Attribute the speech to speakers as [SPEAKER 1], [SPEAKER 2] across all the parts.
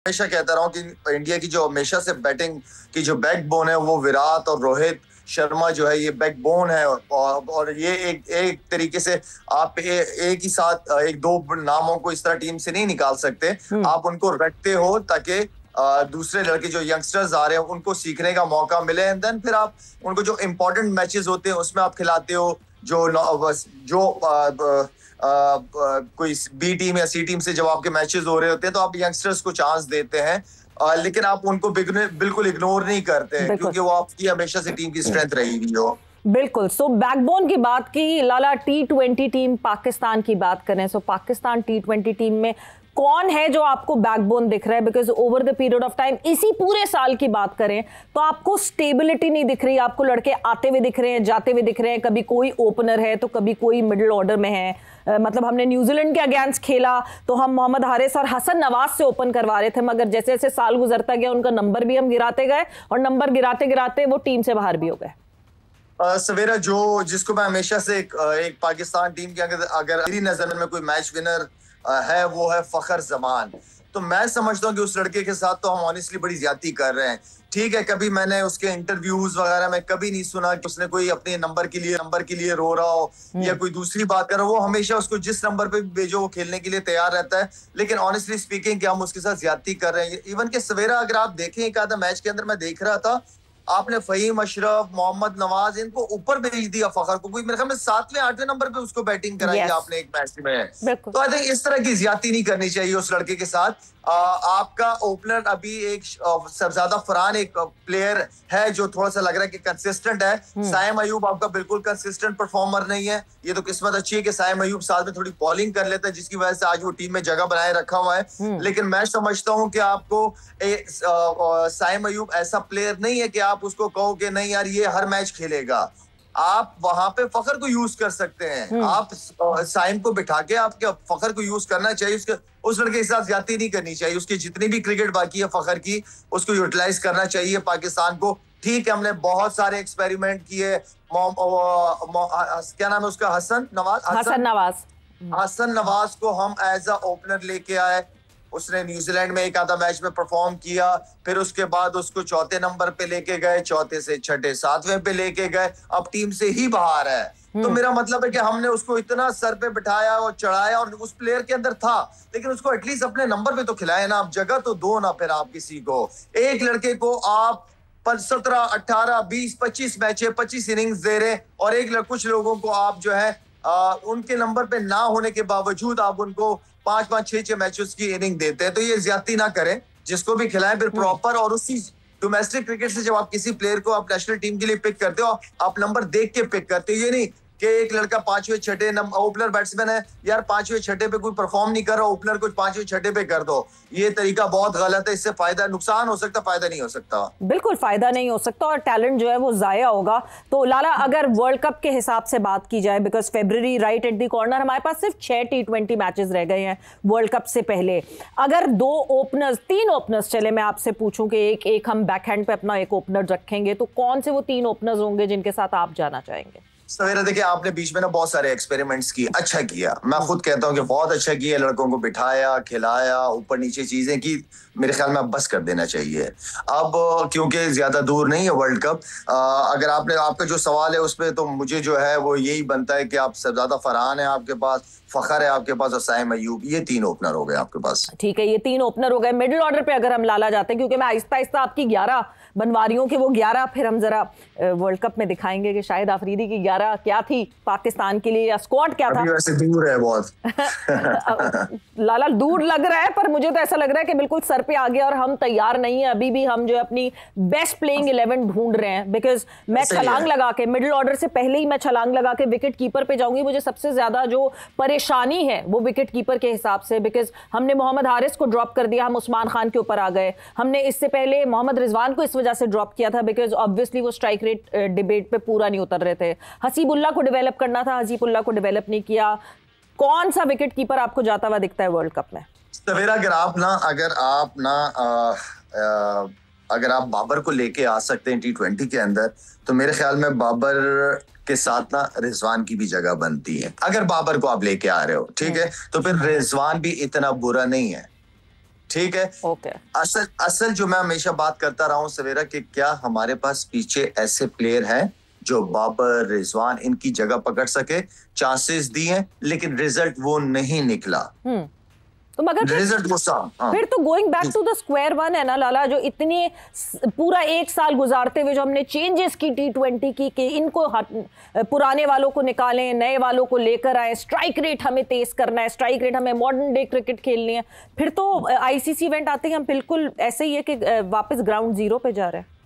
[SPEAKER 1] हमेशा कहता रहा हूँ कि इंडिया की जो हमेशा से बैटिंग की जो बैकबोन है वो विराट और रोहित शर्मा जो है ये बैकबोन है। और ये एक तरीके से आप एक ही साथ एक दो नामों को इस तरह टीम से नहीं निकाल सकते। आप उनको रखते हो ताकि दूसरे लड़के जो यंगस्टर्स आ रहे हैं उनको सीखने का मौका मिले, एंड देन फिर आप उनको जो इम्पोर्टेंट मैचेस होते हैं उसमें आप खिलाते हो। कोई बी टीम या सी टीम से जब आपके मैचेस हो रहे होते हैं तो आप यंगस्टर्स को चांस देते हैं, लेकिन आप उनको बिल्कुल इग्नोर नहीं करते हैं क्योंकि वो आपकी हमेशा से टीम की स्ट्रेंथ रही हुई हो।
[SPEAKER 2] बिल्कुल। सो बैकबोन की बात की लाला, T20 टीम पाकिस्तान की बात करें, सो पाकिस्तान T20 टीम में कौन है जो आपको बैकबोन दिख रहा है? Because over the period of time, इसी पूरे साल की बात करें तो आपको स्टेबिलिटी नहीं दिख रही। आपको लड़के आते हुए दिख रहे हैं, जाते हुए दिख रहे हैं, कभी कोई ओपनर है तो कभी कोई मिडिल ऑर्डर में है। मतलब हमने न्यूजीलैंड के अगेंस्ट खेला तो हम मोहम्मद हारिस और हसन नवाज से ओपन करवा रहे थे, मगर जैसे जैसे साल गुजरता गया उनका नंबर भी हम गिराते गए और नंबर गिराते गिराते वो टीम से बाहर भी हो गए।
[SPEAKER 1] सवेरा जिसको मैं हमेशा से एक पाकिस्तान टीम के अगर मेरी नजर में कोई मैच विनर है वो है फखर जमान। तो मैं समझता हूँ कि उस लड़के के साथ तो हम ऑनेस्टली बड़ी ज्यादती कर रहे हैं। ठीक है, कभी मैंने उसके इंटरव्यूज वगैरह में कभी नहीं सुना कि उसने कोई अपने नंबर के लिए रो रहा हो या कोई दूसरी बात कर रहा हो। वो हमेशा उसको जिस नंबर पे भेजो वो खेलने के लिए तैयार रहता है। लेकिन ऑनेस्टली स्पीकिंग कि हम उसके साथ ज्यादती कर रहे हैं। इवन के सवेरा अगर आप देखें एक आधा मैच के अंदर मैं देख रहा था, आपने फहीम अशरफ, मोहम्मद नवाज इनको ऊपर भेज दिया फखर को। कोई मेरे ख्याल में 7वें 8वें नंबर पे उसको बैटिंग कराई आपने एक मैच में। तो आई थिंक इस तरह की ज्यादती नहीं करनी चाहिए उस लड़के के साथ। आपका ओपनर अभी एक सबसे ज्यादा फरहान एक प्लेयर है जो थोड़ा सा लग रहा है कि कंसिस्टेंट है। साइम अयूब आपका बिल्कुल कंसिस्टेंट परफॉर्मर नहीं है। ये तो किस्मत अच्छी है कि साइम अयूब साथ में थोड़ी बॉलिंग कर लेता है जिसकी वजह से आज वो टीम में जगह बनाए रखा हुआ है। लेकिन मैं समझता हूं कि आपको साइम अयूब ऐसा प्लेयर नहीं है कि आप उसको कहो कि नहीं यार ये हर मैच खेलेगा। आप वहां पे फखर को यूज कर सकते हैं। आप साइम को बिठा के आपके फखर को यूज करना चाहिए। उस लड़के के साथ ज्यादती नहीं करनी चाहिए। उसकी जितनी भी क्रिकेट बाकी है फखर की उसको यूटिलाइज करना चाहिए पाकिस्तान को। ठीक है, हमने बहुत सारे एक्सपेरिमेंट किए। क्या नाम है उसका, हसन नवाज को हम एज अ ओपनर लेके आए। उसने न्यूजीलैंड में एक आधा मैच में परफॉर्म किया, फिर उसके बाद उसको चौथे नंबर पे लेके गए, चौथे से छठे 7वें पे लेके गए, अब टीम से ही बाहर है। तो मेरा मतलब है कि हमने उसको इतना सर पे बिठाया और चढ़ाया और उस प्लेयर के अंदर था, लेकिन उसको एटलीस्ट अपने नंबर पे तो खिलाए ना। आप जगह तो दो ना। फिर आप किसी को एक लड़के को आप 17, 18, 20, 25 मैच 25 इनिंग्स दे रहे और कुछ लोगों को आप जो है उनके नंबर पे ना होने के बावजूद आप उनको 5-5, 6-6 मैचेस की इनिंग देते हैं। तो ये ज्यादती ना करें, जिसको भी खिलाएं फिर प्रॉपर। और उसी डोमेस्टिक क्रिकेट से जब आप किसी प्लेयर को आप नेशनल टीम के लिए पिक करते हो आप नंबर देख के पिक करते हो। ये नहीं कि एक लड़का 5वें 6ठे ओपनर बैट्समैन है यार 5वें 6ठे पे कोई परफॉर्म नहीं कर रहा, ओपनर को 5वें 6ठे पे कर दो। ये तरीका बहुत गलत है। इससे फायदा नुकसान हो सकता, फायदा नहीं हो सकता।
[SPEAKER 2] बिल्कुल फायदा नहीं हो सकता और टैलेंट जो है वो जाया होगा। तो लाला, अगर वर्ल्ड कप के हिसाब से बात की जाए, because February right at the corner, हमारे पास सिर्फ 6 T20 मैचेस रह गए हैं वर्ल्ड कप से पहले। अगर 3 ओपनर्स चले, मैं आपसे पूछूं कि एक हम बैकहैंड पे अपना एक ओपनर रखेंगे तो कौन से वो 3 ओपनर्स होंगे जिनके साथ आप जाना चाहेंगे?
[SPEAKER 1] सवेरा देखिए, आपने बीच में ना बहुत सारे एक्सपेरिमेंट्स किए, अच्छा किया। मैं खुद कहता हूँ कि बहुत अच्छा किया। लड़कों को बिठाया, खिलाया, ऊपर नीचे चीजें की। मेरे ख्याल में अब बस कर देना चाहिए अब, क्योंकि ज्यादा दूर नहीं है वर्ल्ड कप। अगर आपका जो सवाल है उसपे तो मुझे जो है वो यही बनता है कि आप सबसे ज्यादा फरहान है आपके पास, फखर है आपके पास और साइम अयूब। ये 3 ओपनर हो गए आपके पास।
[SPEAKER 2] ठीक है, ये 3 ओपनर हो गए। मिडिल ऑर्डर पे अगर हम लाला जाते हैं, क्योंकि मैं आहिस्ता आहिस्ता आपकी 11 बनवारियों के वो 11 फिर हम जरा वर्ल्ड कप में दिखाएंगे कि शायद आफरीदी की 11 क्या थी पाकिस्तान के लिए, या स्क्वाड क्या था।
[SPEAKER 1] वैसे दूर है बहुत
[SPEAKER 2] लाला दूर लग रहा है, पर मुझे तो ऐसा लग रहा है कि बिल्कुल सर पे आ गया और हम तैयार नहीं है। अभी भी हम जो है अपनी बेस्ट प्लेइंग 11 ढूंढ रहे हैं। बिकॉज मैं छलांग लगा के मिडिल ऑर्डर से पहले ही मैं छलांग लगा के विकेट कीपर पे जाऊंगी। मुझे सबसे ज्यादा जो परेशानी है वो विकेट कीपर के हिसाब से, बिकॉज हमने मोहम्मद हारिस को ड्रॉप कर दिया, हम उस्मान खान के ऊपर आ गए। हमने इससे पहले मोहम्मद रिजवान को इस वजह से ड्रॉप किया था बिकॉज ऑब्वियसली वो स्ट्राइक रेट डिबेट पे पूरा नहीं उतर रहे थे। हसीबुल्लाह को डेवलप करना था, हसीबुल्लाह को डेवलप नहीं किया। कौन सा विकेट कीपर आपको जाता हुआ दिखता है वर्ल्ड कप में?
[SPEAKER 1] सवेरा, अगर आप बाबर को लेके आ सकते हैं T20 के अंदर, तो मेरे ख्याल में बाबर के साथ ना रिजवान की भी जगह बनती है। अगर बाबर को आप लेके आ रहे हो, ठीक है, तो फिर रिजवान भी इतना बुरा नहीं है। ठीक है।
[SPEAKER 2] ओके।
[SPEAKER 1] असल जो मैं हमेशा बात करता रहा हूं सवेरा कि क्या हमारे पास पीछे ऐसे प्लेयर हैं जो बाबर, रिजवान इनकी जगह पकड़ सके, चांसेस दिए लेकिन रिजल्ट वो नहीं निकला।
[SPEAKER 2] तो मगर
[SPEAKER 1] रिजल्ट वो
[SPEAKER 2] फिर तो going back to the square one है ना लाला, जो इतनी पूरा एक साल गुजारते हुए जो हमने चेंजेस की T20 की कि इनको पुराने वालों को निकालें, नए वालों को लेकर आए, स्ट्राइक रेट हमें तेज करना है, स्ट्राइक रेट हमें मॉडर्न डे क्रिकेट खेलनी है, फिर तो ICC इवेंट आते ही हम बिल्कुल ऐसे ही है कि वापस ग्राउंड जीरो पे जा रहे हैं।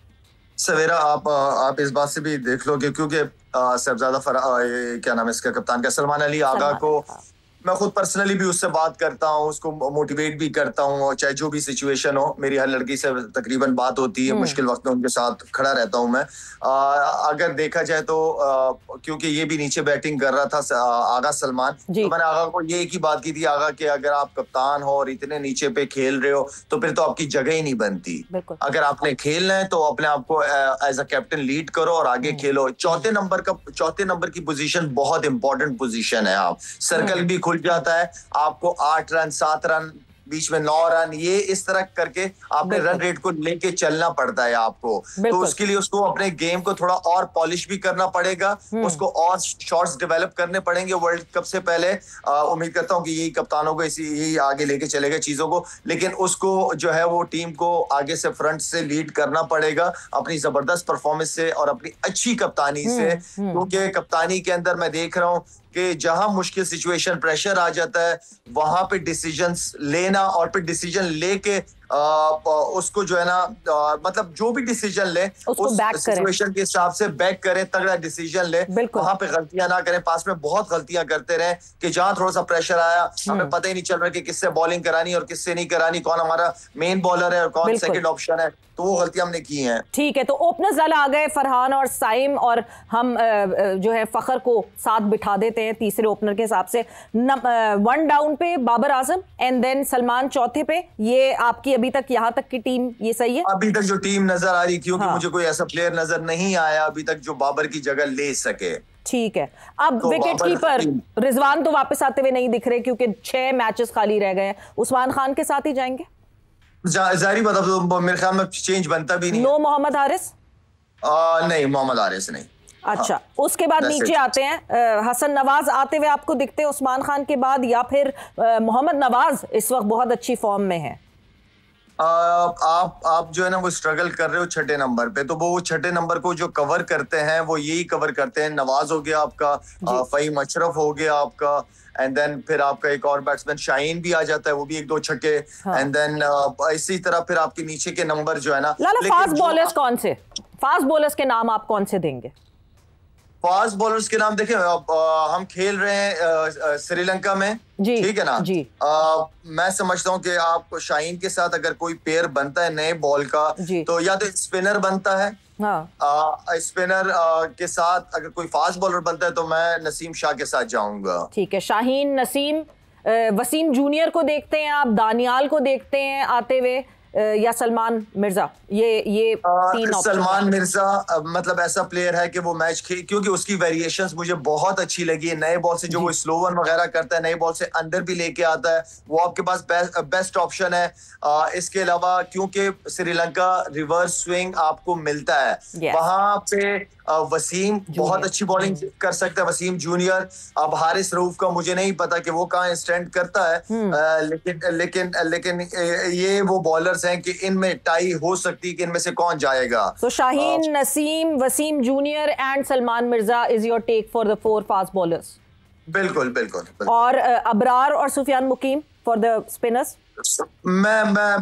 [SPEAKER 1] सवेरा आप इस बात से भी देख लो कि क्योंकि साहबजादा क्या नाम है इसका कप्तान का, सलमान अली आगा को मैं खुद पर्सनली भी उससे बात करता हूँ, उसको मोटिवेट भी करता हूँ, और चाहे जो भी सिचुएशन हो, मेरी हर लड़की से तकरीबन बात होती है, मुश्किल वक्त में उनके साथ खड़ा रहता हूँ मैं। अगर देखा जाए तो क्योंकि ये भी नीचे बैटिंग कर रहा था आगा सलमान, तो मैंने आगा को ये एक ही बात की थी, आगा कि अगर आप कप्तान हो और इतने नीचे पे खेल रहे हो तो फिर तो आपकी जगह ही नहीं बनती। अगर आपने खेलना है तो अपने आप को एज अ कैप्टन लीड करो और आगे खेलो। चौथे नंबर की पोजीशन बहुत इंपॉर्टेंट पोजीशन है। आप सर्कल भी जाता है, आपको 8 रन 7 रन बीच में 9 रन, ये इस तरह करके आपने रन रेट को लेके चलना पड़ता है आपको। तो उसके लिए उसको अपने गेम को थोड़ा और पॉलिश भी करना पड़ेगा, उसको और शॉट्स डेवलप करने पड़ेंगे वर्ल्ड कप से पहले। उम्मीद करता हूं कि यही कप्तानों को यही आगे लेके चलेगा चीजों को, लेकिन उसको जो है वो टीम को आगे से फ्रंट से लीड करना पड़ेगा अपनी जबरदस्त परफॉर्मेंस से और अपनी अच्छी कप्तानी से। क्योंकि कप्तानी के अंदर मैं देख रहा हूं कि जहां मुश्किल सिचुएशन, प्रेशर आ जाता है, वहां पे डिसीजंस लेना और फिर डिसीजन लेके उसको जो है ना मतलब जो भी डिसीजन ले उस सिचुएशन के हिसाब से बैक करें, तगड़ा डिसीजन ले, वहां पे गलतियां ना करें। पास में बहुत गलतियां करते रहे कि जहां थोड़ा सा प्रेशर आया हमें पता ही नहीं चल रहा कि किससे बॉलिंग करानी और किससे नहीं करानी, कौन हमारा मेन बॉलर है और कौन सेकंड ऑप्शन है, तो वो गलतियां हमने की हैं।
[SPEAKER 2] ठीक है, तो ओपनर्स ज़्यादा आ गए, फरहान और साइम, और हम जो है फखर को साथ बिठा देते हैं तीसरे ओपनर के हिसाब से। 1 डाउन पे बाबर आजम एंड देन सलमान चौथे पे। ये आपकी अभी तक यहाँ तक की टीम ये सही है?
[SPEAKER 1] अभी तक जो टीम नजर आ रही, क्योंकि मुझे कोई ऐसा प्लेयर नजर नहीं आया अभी तक जो बाबर की जगह ले सके।
[SPEAKER 2] ठीक है, अब तो विकेट कीपर रिजवान तो वापस आते हुए नहीं दिख रहे क्योंकि 6 मैचेस खाली रह गए। उस्मान खान के साथ ही जाएंगे?
[SPEAKER 1] जारी बता, तो मेरे ख्याल में चेंज बनता भी नहीं।
[SPEAKER 2] नो मोहम्मद हारिस?
[SPEAKER 1] नहीं, मोहम्मद हारिस नहीं।
[SPEAKER 2] अच्छा, उसके बाद नीचे आते हैं हसन नवाज आते हुए आपको दिखते हैं उस्मान खान के बाद, या फिर मोहम्मद नवाज इस वक्त बहुत अच्छी फॉर्म में है?
[SPEAKER 1] आप जो है ना वो स्ट्रगल कर रहे हो 6ठे नंबर पे, तो वो 6ठे नंबर को जो कवर करते हैं वो यही कवर करते हैं। नवाज हो गया आपका, फहीम अशरफ हो गया आपका, एंड देन फिर आपका एक और बैट्समैन शाहीन भी आ जाता है, वो भी 1-2 छक्के, एंड देन इसी तरह फिर आपके नीचे के नंबर जो है ना।
[SPEAKER 2] लाला फास्ट बॉलर्स कौन से, फास्ट बॉलर्स के नाम आप कौन से देंगे?
[SPEAKER 1] फास्ट बॉलर्स के नाम देखें, हम खेल रहे हैं श्रीलंका में, ठीक है ना जी। मैं समझता हूं कि आप शाहीन के साथ अगर कोई पेयर बनता है नए बॉल का, तो या तो स्पिनर बनता है, स्पिनर के साथ अगर कोई फास्ट बॉलर बनता है तो मैं नसीम शाह के साथ जाऊंगा।
[SPEAKER 2] ठीक है, शाहीन, नसीम, वसीम जूनियर को देखते हैं आप, दानियाल को देखते हैं आते हुए, या सलमान मिर्जा? ये 3 ऑप्शन।
[SPEAKER 1] सलमान मिर्जा मतलब ऐसा प्लेयर है कि वो मैच क्योंकि उसकी वेरिएशंस मुझे बहुत अच्छी लगी है। नए बॉल से जो वो स्लो वन वगैरह करता है, नए बॉल से अंदर भी लेके आता है, वो आपके पास बेस्ट ऑप्शन है। इसके अलावा क्योंकि श्रीलंका रिवर्स स्विंग आपको मिलता है, वहां पे वसीम बहुत अच्छी बॉलिंग कर सकता है, वसीम जूनियर। अब हारिस रऊफ का मुझे नहीं पता कि वो कहाँ स्टैंड करता है, लेकिन ये वो बॉलर्स हैं कि इनमें टाई हो सकती है कि इनमें से कौन जाएगा।
[SPEAKER 2] So Shaheen, Naseem, Wasim junior and Salman Mirza is your take for the 4 fast bowlers?
[SPEAKER 1] बिल्कुल।
[SPEAKER 2] और अबरार और Sufiyan Muqeem for the spinners?
[SPEAKER 1] मैं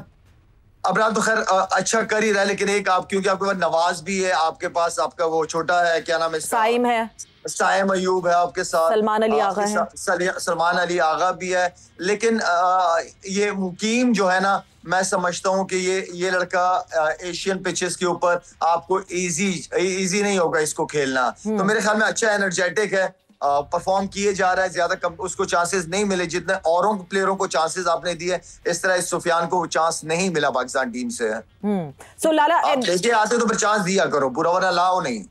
[SPEAKER 1] अबरार तो खैर अच्छा कर ही रहा है, लेकिन एक आप क्योंकि आपके पास नवाज भी है, आपके पास आपका वो छोटा है, क्या नाम है,
[SPEAKER 2] साइम है,
[SPEAKER 1] साइम अयूब है आपके साथ,
[SPEAKER 2] सलमान अली आगा है,
[SPEAKER 1] सलमान अली आगा भी है। लेकिन ये मुकीम जो है ना, मैं समझता हूं कि ये लड़का एशियन पिचेस के ऊपर आपको इजी नहीं होगा इसको खेलना। तो मेरे ख्याल में अच्छा एनर्जेटिक है, परफॉर्म किए जा रहा है, ज्यादा कम उसको चांसेस नहीं मिले जितने औरों प्लेयरों को चांसेस आपने दिए, इस तरह इस सुफियान को चांस नहीं मिला पाकिस्तान टीम से।
[SPEAKER 2] सो लाला
[SPEAKER 1] लेके आते तो फिर चांस दिया करो, बुरा वरना लाओ नहीं।